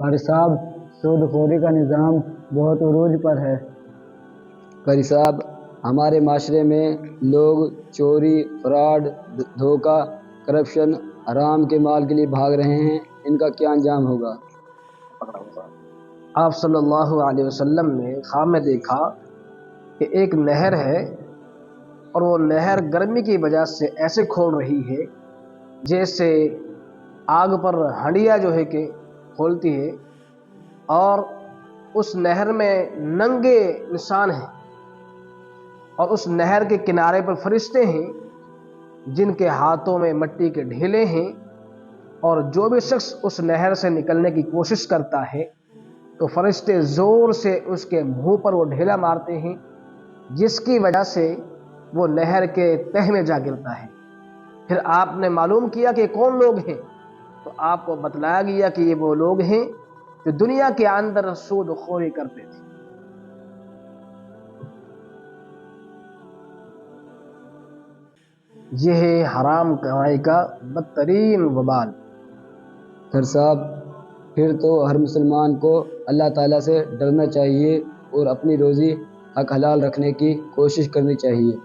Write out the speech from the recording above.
قاری صاحب، سود خوری کا نظام بہت عروج پر ہے۔ قاری صاحب، ہمارے معاشرے میں لوگ چوری، فراڈ، دھوکہ، کرپشن، حرام کے مال کے لیے بھاگ رہے ہیں، ان کا کیا انجام ہوگا؟ آپ صلی اللہ علیہ وسلم نے خواب میں دیکھا کہ ایک نہر ہے اور وہ نہر گرمی کی وجہ سے ایسے کھول رہی ہے جیسے آگ پر ہنڈیا جو ہے کہ کھولتی ہے، اور اس نہر میں ننگے انسان ہیں اور اس نہر کے کنارے پر فرشتے ہیں جن کے ہاتھوں میں مٹی کے ڈھیلے ہیں، اور جو بھی شخص اس نہر سے نکلنے کی کوشش کرتا ہے تو فرشتے زور سے اس کے منہ پر وہ ڈھیلا مارتے ہیں، جس کی وجہ سے وہ نہر کے تہ میں جا گرتا ہے۔ پھر آپ نے معلوم کیا کہ کون لوگ ہیں، تو آپ کو بتلایا گیا کہ یہ وہ لوگ ہیں جو دنیا کے اندر سود خوری کرتے تھے۔ یہ ہے حرام کمائی کا بدترین وبال۔ قاری صاحب، پھر تو ہر مسلمان کو اللہ تعالیٰ سے ڈرنا چاہیے اور اپنی روزی حق حلال رکھنے کی کوشش کرنی چاہیے۔